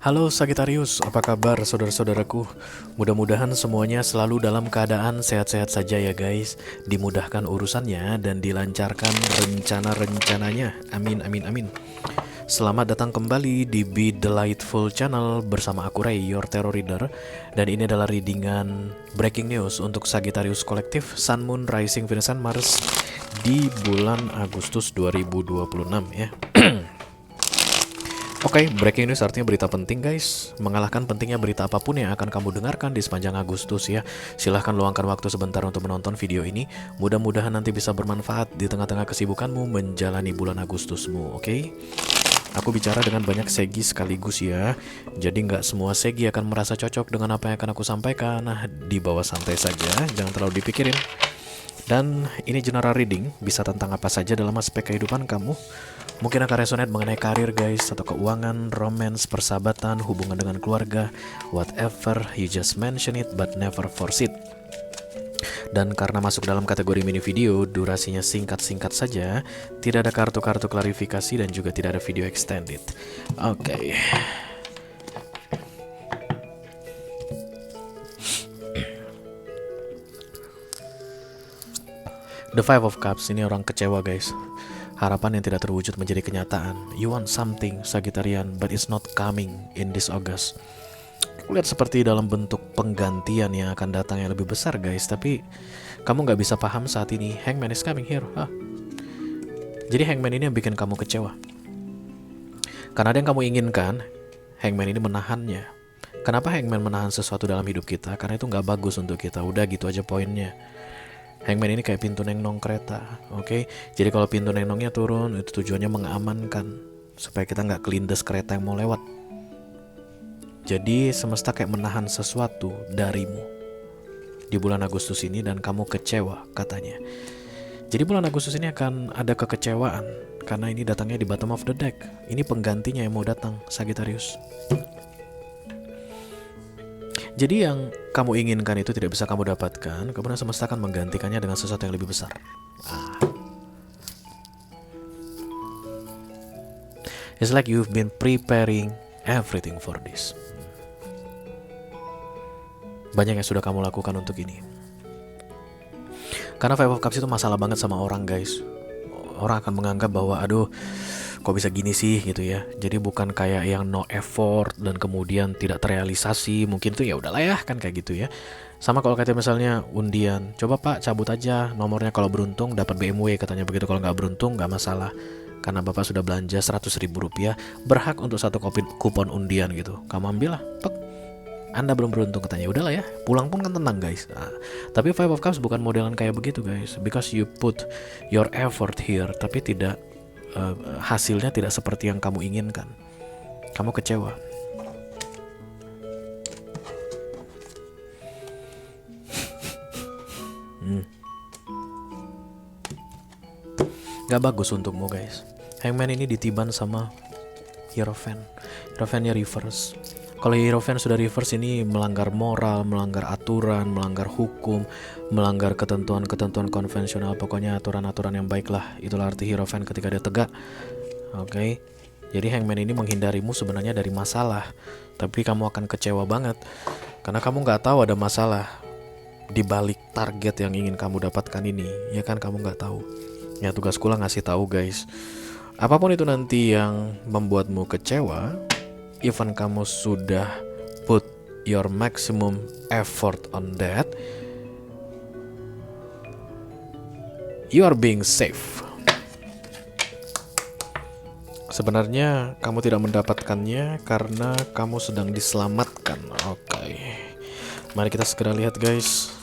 Halo Sagittarius, apa kabar saudara-saudaraku? Mudah-mudahan semuanya selalu dalam keadaan sehat-sehat saja ya guys. Dimudahkan urusannya dan dilancarkan rencana-rencananya. Amin, amin, amin. Selamat datang kembali di Be Delightful Channel bersama aku Ray, your terror reader. Dan ini adalah readingan breaking news untuk Sagittarius Kolektif Sun Moon Rising Venus and Mars di bulan Agustus 2026 ya. Oke, breaking news artinya berita penting guys. Mengalahkan pentingnya berita apapun yang akan kamu dengarkan di sepanjang Agustus ya. Silahkan luangkan waktu sebentar untuk menonton video ini. Mudah-mudahan nanti bisa bermanfaat di tengah-tengah kesibukanmu menjalani bulan Agustusmu, oke? Aku bicara dengan banyak segi sekaligus ya. Jadi nggak semua segi akan merasa cocok dengan apa yang akan aku sampaikan. Nah, dibawa santai saja, jangan terlalu dipikirin. Dan ini general reading, bisa tentang apa saja dalam aspek kehidupan kamu. Mungkin akan resonate mengenai karir guys, atau keuangan, romance, persahabatan, hubungan dengan keluarga, whatever, you just mention it but never force it. Dan karena masuk dalam kategori mini video, durasinya singkat-singkat saja, tidak ada kartu-kartu klarifikasi dan juga tidak ada video extended. Oke. The Five of Cups, ini orang kecewa guys. Harapan yang tidak terwujud menjadi kenyataan. You want something, Sagittarian, but it's not coming in this August. Lihat seperti dalam bentuk penggantian yang akan datang yang lebih besar guys. Tapi kamu gak bisa paham saat ini. Hangman is coming here. Jadi Hangman ini yang bikin kamu kecewa. Karena ada yang kamu inginkan, Hangman ini menahannya. Kenapa Hangman menahan sesuatu dalam hidup kita? Karena itu gak bagus untuk kita. Udah gitu aja poinnya. Hangman ini kayak pintu nengnong kereta, oke? Jadi kalau pintu nengnongnya turun, itu tujuannya mengamankan supaya kita nggak kelindes kereta yang mau lewat. Jadi semesta kayak menahan sesuatu darimu di bulan Agustus ini dan kamu kecewa katanya. Jadi bulan Agustus ini akan ada kekecewaan karena ini datangnya di bottom of the deck. Ini penggantinya yang mau datang, Sagittarius. Jadi yang kamu inginkan itu tidak bisa kamu dapatkan, kemudian semesta akan menggantikannya dengan sesuatu yang lebih besar. It's like you've been preparing everything for this. Banyak yang sudah kamu lakukan untuk ini. Karena Five of Cups itu masalah banget sama orang guys. Orang akan menganggap bahwa aduh, kok bisa gini sih gitu ya. Jadi bukan kayak yang no effort dan kemudian tidak terrealisasi. Mungkin tuh ya udahlah ya kan kayak gitu ya. Sama kalau kata misalnya undian, coba pak cabut aja nomornya, kalau beruntung dapat BMW katanya begitu. Kalau nggak beruntung nggak masalah, karena bapak sudah belanja 100.000 rupiah, berhak untuk satu kupon undian gitu. Kamu ambil lah, pek. Anda belum beruntung katanya, udahlah ya, pulang pun kan tenang guys. Tapi Five of Cups bukan modelan kayak begitu guys. Because you put your effort here, tapi tidak hasilnya tidak seperti yang kamu inginkan. Kamu kecewa. Gak bagus untukmu guys. Hangman ini ditiban sama Hierophant. Hierophantnya reverse. Kalau Hierophant sudah reverse, ini melanggar moral, melanggar aturan, melanggar hukum, melanggar ketentuan-ketentuan konvensional, pokoknya aturan-aturan yang baik lah. Itulah arti Hierophant ketika dia tegak. Oke. Jadi Hangman ini menghindarimu sebenarnya dari masalah, tapi kamu akan kecewa banget karena kamu nggak tahu ada masalah di balik target yang ingin kamu dapatkan ini. Ya kan, kamu nggak tahu. Ya tugasku lah ngasih tahu guys. Apapun itu nanti yang membuatmu kecewa, even kamu sudah put your maximum effort on that, you are being safe. Sebenarnya kamu tidak mendapatkannya karena kamu sedang diselamatkan. Oke. Mari kita segera lihat guys,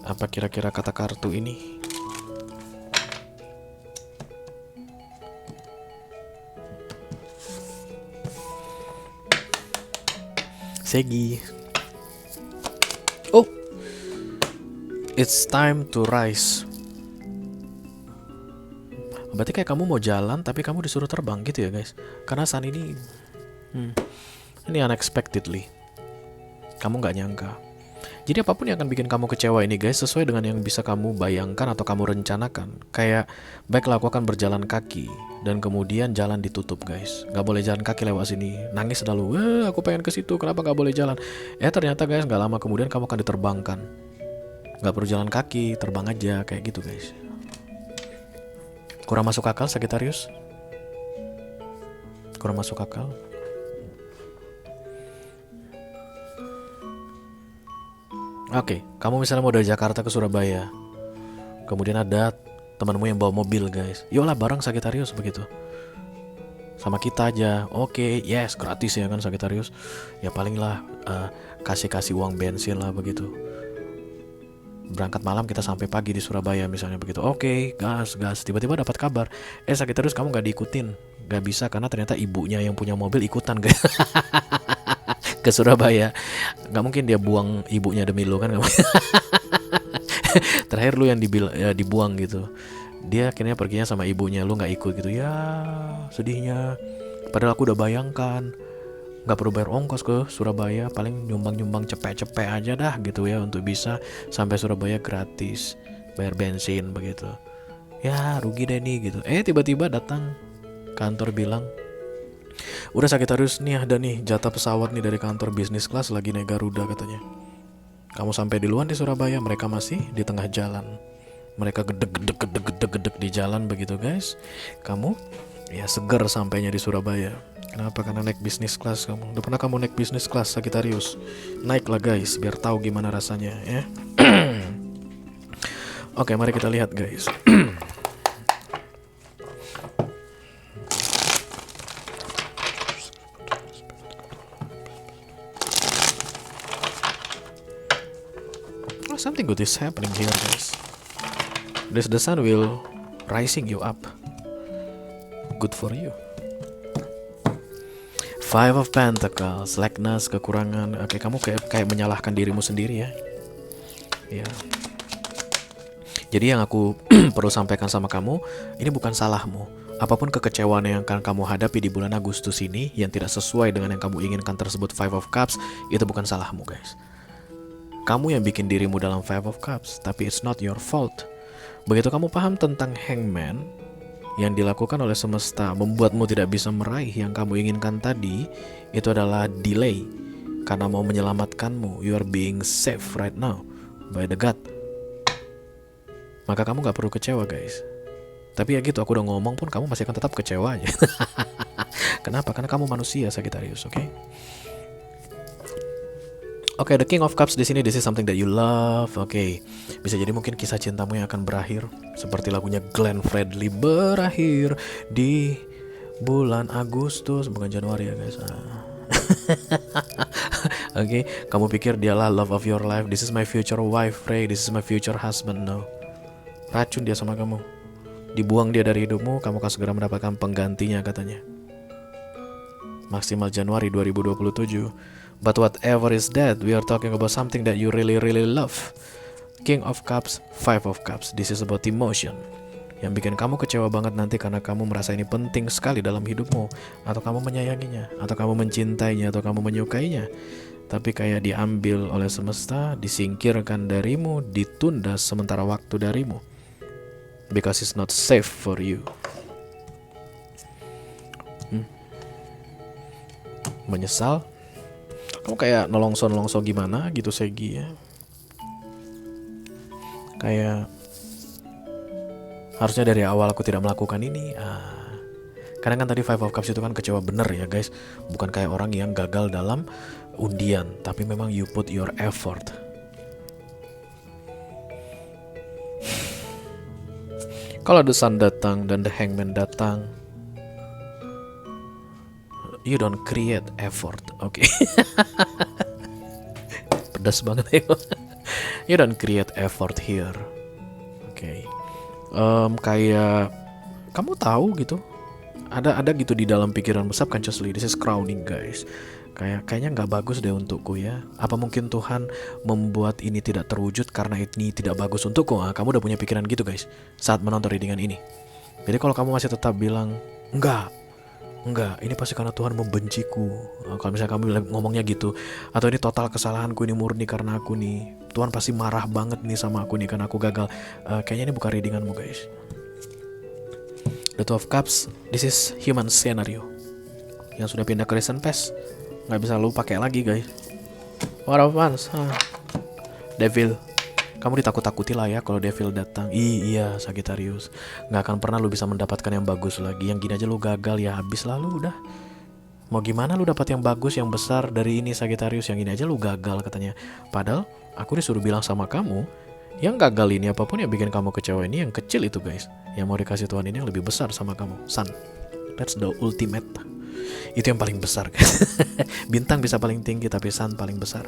apa kira-kira kata kartu ini. Segi. Oh, it's time to rise. Berarti kayak kamu mau jalan tapi kamu disuruh terbang gitu ya guys. Karena Sun ini unexpectedly, kamu nggak nyangka. Jadi apapun yang akan bikin kamu kecewa ini guys, sesuai dengan yang bisa kamu bayangkan atau kamu rencanakan. Kayak, baiklah aku akan berjalan kaki, dan kemudian jalan ditutup guys. Gak boleh jalan kaki lewat sini. Nangis selalu, aku pengen ke situ, kenapa gak boleh jalan? Ternyata guys, gak lama kemudian kamu akan diterbangkan. Gak perlu jalan kaki, terbang aja, kayak gitu guys. Kurang masuk akal Sagittarius? Kurang masuk akal? Oke, kamu misalnya mau dari Jakarta ke Surabaya, kemudian ada temanmu yang bawa mobil guys. Yolah bareng Sagittarius begitu. Sama kita aja. Oke, yes, gratis ya kan Sagittarius. Ya paling lah kasih uang bensin lah begitu. Berangkat malam kita sampai pagi di Surabaya misalnya begitu. Oke, gas. Tiba-tiba dapat kabar, Sagittarius kamu gak diikutin. Gak bisa karena ternyata ibunya yang punya mobil ikutan guys. Ke Surabaya. Gak mungkin dia buang ibunya demi lu kan. Terakhir lu yang dibuang gitu. Dia akhirnya perginya sama ibunya, lu gak ikut gitu. Ya sedihnya. Padahal aku udah bayangkan, gak perlu bayar ongkos ke Surabaya, paling nyumbang cepet-cepet aja dah gitu ya, untuk bisa sampai Surabaya gratis, bayar bensin begitu. Ya rugi deh nih gitu. Tiba-tiba datang kantor bilang, udah Sagittarius nih, ada nih jatah pesawat nih dari kantor bisnis kelas lagi naik Garuda katanya. Kamu sampai duluan di Surabaya, mereka masih di tengah jalan. Mereka gedek di jalan begitu guys. Kamu ya seger sampainya di Surabaya. Kenapa? Karena naik bisnis kelas kamu. Udah pernah kamu naik bisnis kelas Sagittarius? Naiklah guys, biar tahu gimana rasanya ya. Oke, mari kita lihat guys. Something good is happening here guys. The sun will rising you up. Good for you. Five of Pentacles, slackness, kekurangan. Oke, kamu kayak menyalahkan dirimu sendiri ya. Ya. Jadi yang aku perlu sampaikan sama kamu, ini bukan salahmu. Apapun kekecewaan yang akan kamu hadapi di bulan Agustus ini yang tidak sesuai dengan yang kamu inginkan tersebut, Five of Cups, itu bukan salahmu guys. Kamu yang bikin dirimu dalam Five of Cups, tapi it's not your fault. Begitu kamu paham tentang Hangman, yang dilakukan oleh semesta membuatmu tidak bisa meraih yang kamu inginkan tadi, itu adalah delay. Karena mau menyelamatkanmu, you are being saved right now by the God. Maka kamu gak perlu kecewa guys. Tapi ya gitu, aku udah ngomong pun kamu masih akan tetap kecewa aja. Kenapa? Karena kamu manusia Sagittarius, oke? Oke, the King of Cups di sini, this is something that you love. Oke, bisa jadi mungkin kisah cintamu yang akan berakhir seperti lagunya Glenn Fredly, berakhir di bulan Agustus, bukan Januari ya guys. Oke, kamu pikir dialah love of your life. This is my future wife, Ray. This is my future husband. No, racun dia sama kamu. Dibuang dia dari hidupmu, kamu akan segera mendapatkan penggantinya katanya. Maksimal Januari 2027. But whatever is that, we are talking about something that you really love. King of Cups, Five of Cups. This is about emotion. Yang bikin kamu kecewa banget nanti karena kamu merasa ini penting sekali dalam hidupmu, atau kamu menyayanginya, atau kamu mencintainya, atau kamu menyukainya. Tapi kayak diambil oleh semesta, disingkirkan darimu, ditunda sementara waktu darimu. Because it's not safe for you. Menyesal? Kamu kayak nolongso gimana gitu Segi ya. Kayak harusnya dari awal aku tidak melakukan ini. Karena kan tadi Five of Cups itu kan kecewa bener ya guys. Bukan kayak orang yang gagal dalam undian, tapi memang you put your effort. Kalau the Sun datang dan the Hangman datang, you don't create effort, oke? Pedas banget ya. You don't create effort here, oke? Kayak kamu tahu gitu, ada gitu di dalam pikiran subconsciously. This is crowning guys. Kayaknya nggak bagus deh untukku ya. Apa mungkin Tuhan membuat ini tidak terwujud karena ini tidak bagus untukku? Kamu udah punya pikiran gitu guys saat menonton readingan ini. Jadi kalau kamu masih tetap bilang enggak, ini pasti karena Tuhan membenciku. Kalau misalnya kamu ngomongnya gitu, atau ini total kesalahanku, ini murni karena aku nih, Tuhan pasti marah banget nih sama aku nih karena aku gagal. Kayaknya ini bukan readinganmu guys. The Two of Cups, this is human scenario. Yang sudah pindah ke recent past, nggak bisa lu pakai lagi guys. What of Wands, Devil. Kamu ditakut-takuti lah ya kalau Devil datang. Iya Sagittarius, nggak akan pernah lu bisa mendapatkan yang bagus lagi. Yang gini aja lu gagal ya habis lah lu udah. Mau gimana lu dapat yang bagus yang besar dari ini Sagittarius, yang ini aja lu gagal katanya. Padahal aku disuruh bilang sama kamu, yang gagal ini apapun yang bikin kamu kecewa ini yang kecil itu guys. Yang mau dikasih Tuhan ini yang lebih besar sama kamu. Sun, that's the ultimate. Itu yang paling besar guys. Bintang bisa paling tinggi tapi sun paling besar.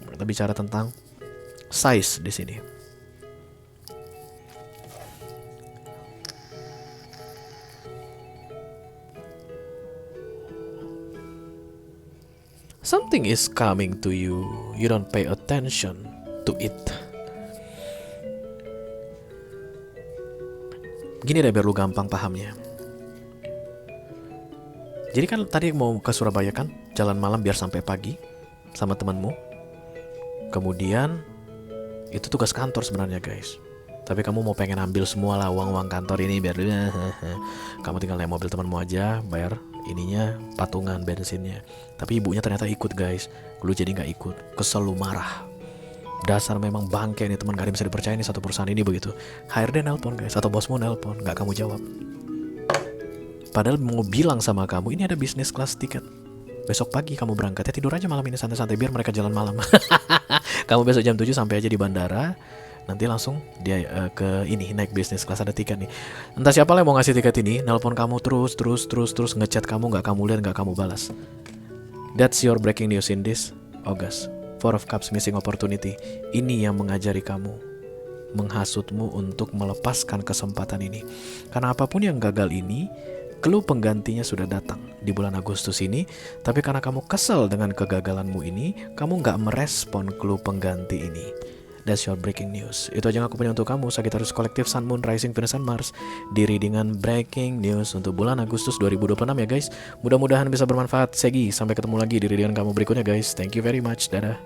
Kita bicara tentang size di sini. Something is coming to you. You don't pay attention to it. Gini deh biar lu gampang pahamnya. Jadi kan tadi mau ke Surabaya kan, jalan malam biar sampai pagi sama temanmu. Kemudian itu tugas kantor sebenarnya guys. Tapi kamu mau pengen ambil semua lah uang kantor ini biar kamu tinggal naik mobil temanmu aja, bayar ininya patungan bensinnya. Tapi ibunya ternyata ikut guys. Lu jadi nggak ikut, kesel lu marah. Dasar memang bangke nih teman, gak ada yang bisa dipercaya nih satu perusahaan ini begitu. HRD nelpon guys, atau bosmu nelpon, nggak kamu jawab. Padahal mau bilang sama kamu ini ada bisnis class tiket. Besok pagi kamu berangkat ya, tidur aja malam ini santai-santai biar mereka jalan malam. Kamu besok jam 7 sampai aja di bandara. Nanti langsung dia ke ini naik bisnis kelas, ada tiket nih. Entah siapa yang mau ngasih tiket ini, nelpon kamu terus ngechat kamu, nggak kamu lihat, nggak kamu balas. That's your breaking news in this August. Four of Cups, missing opportunity. Ini yang mengajari kamu, menghasutmu untuk melepaskan kesempatan ini. Karena apapun yang gagal ini, clue penggantinya sudah datang di bulan Agustus ini. Tapi karena kamu kesel dengan kegagalanmu ini, kamu gak merespon clue pengganti ini. That's your breaking news. Itu aja yang aku punya untuk kamu, Sagittarius Collective, Sun, Moon, Rising, Venus, and Mars, di readingan breaking news untuk bulan Agustus 2026 ya guys. Mudah-mudahan bisa bermanfaat. Segi, sampai ketemu lagi di readingan kamu berikutnya guys. Thank you very much, dadah.